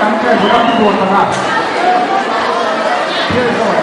咱这不要不多了，接着。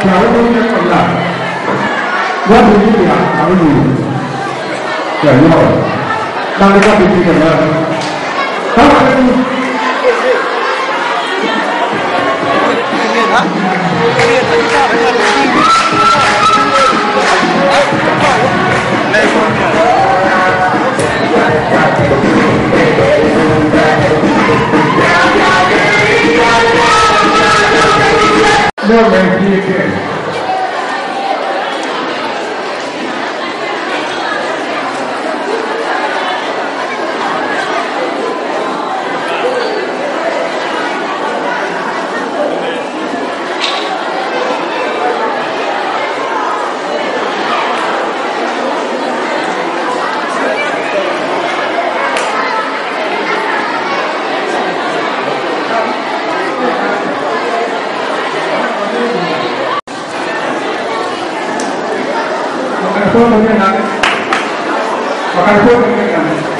chào quý vị còn lại, quá quý vị đã thảo luận, trở nhau, đang có việc gì cần làm, các anh no man be again. Makan pun dengan nyaniew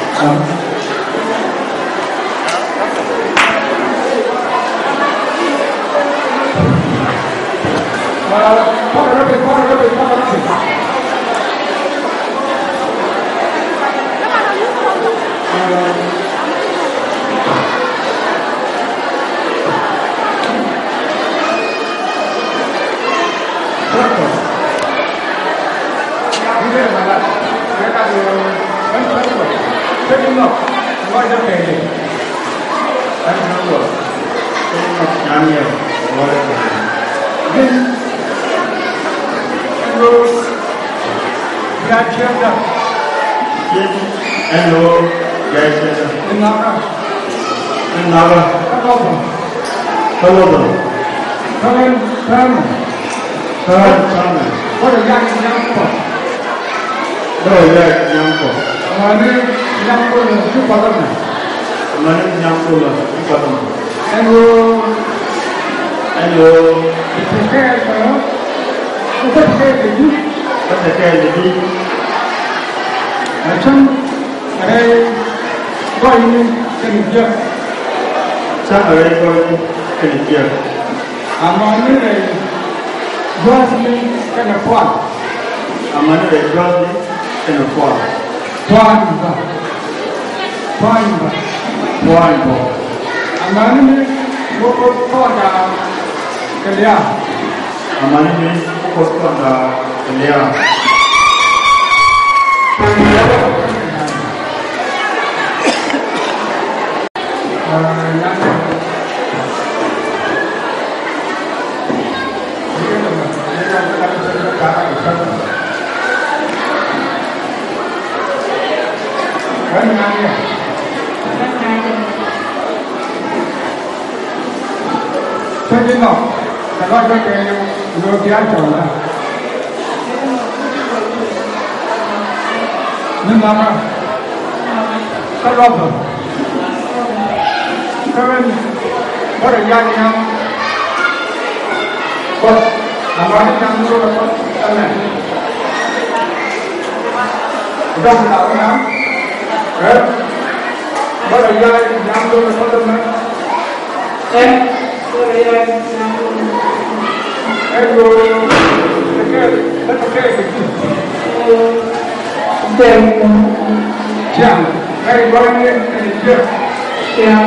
chang, very going in Ethiopia.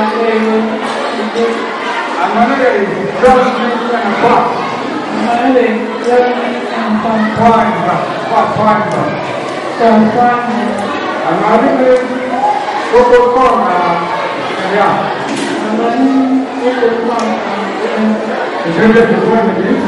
Another cross and pot. Another Coca-Cola. Yeah. Is it the one again?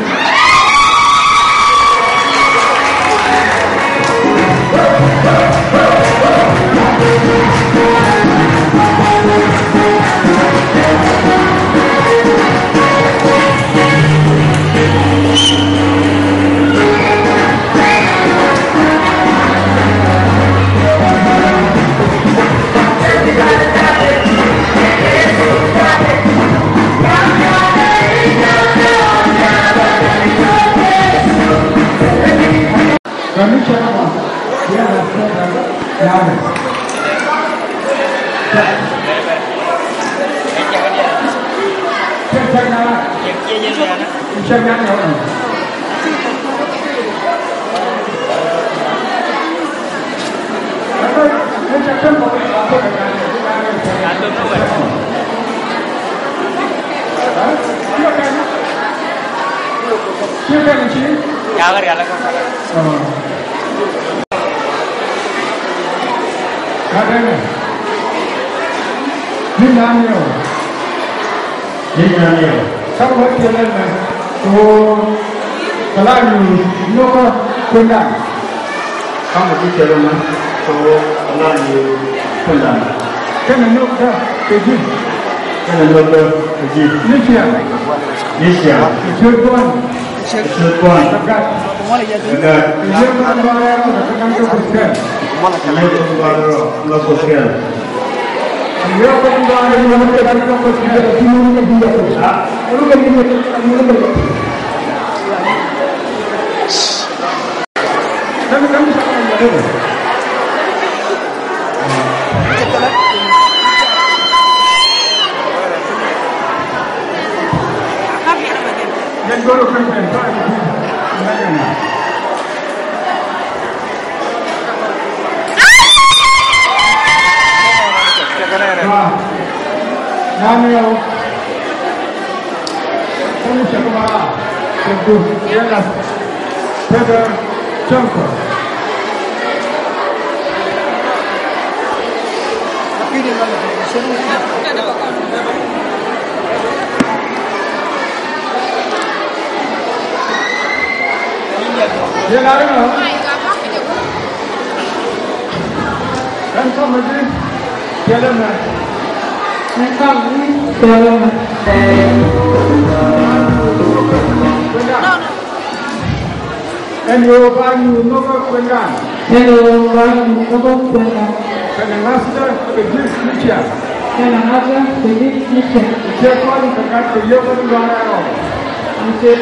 nyaniew sau đó kia lên này tôi cái này nó có quên đạn không một cái kia lên này tôi cái này quên đạn cái này nó cái gì cái này nó cái gì Nisha Churwan dekat nyaniew kamu siapa marah tentu ialah pada contoh tapi di mana dia lari loh kan kamu jadi jalan lah Hello, Banyu, no Kwengan. Hello, Banyu, no Kwengan. Kanangasa, Pegis, Nicha. Kanangasa, Pegis, Nicha. Chekwan, Kakat, Yogan, Garao. Ante,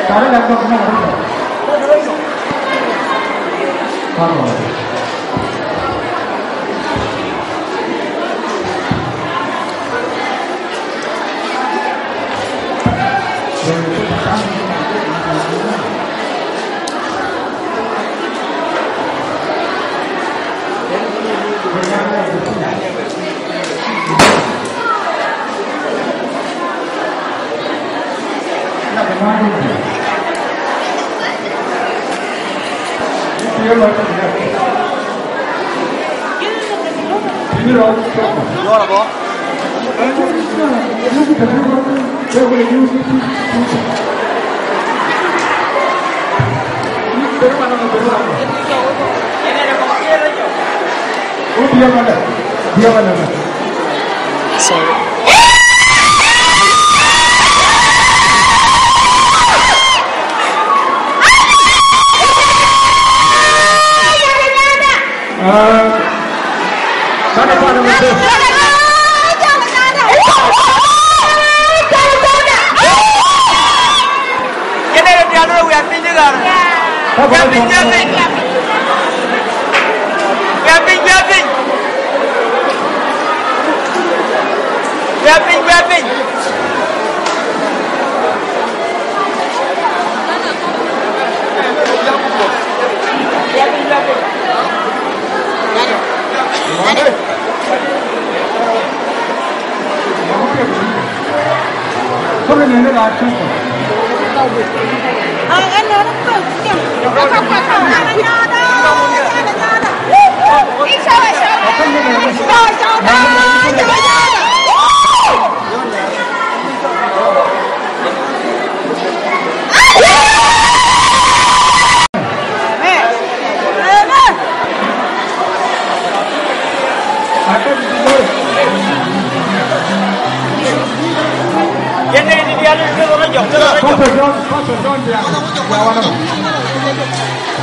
Cara dah kau kenal tak? Apa? Ini loh. Luar apa? Dia mana? Dia mana? Sorry. Mana pada musuh? Ini dia ada yang pinjam. Yang pinjam. Yang pinjam. Yang pinjam. Kau ni ada apa? Anh nói nó cực nhỉ? Nó không quan trọng là nhà đó. Đi sao vậy? Rồi sao đó?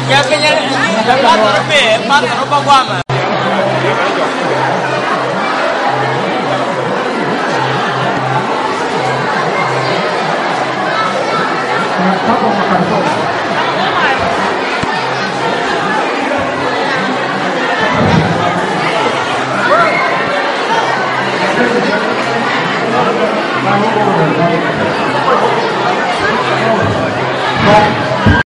Ya kenya dapat lebih, mana rupa gua mah. Thank you.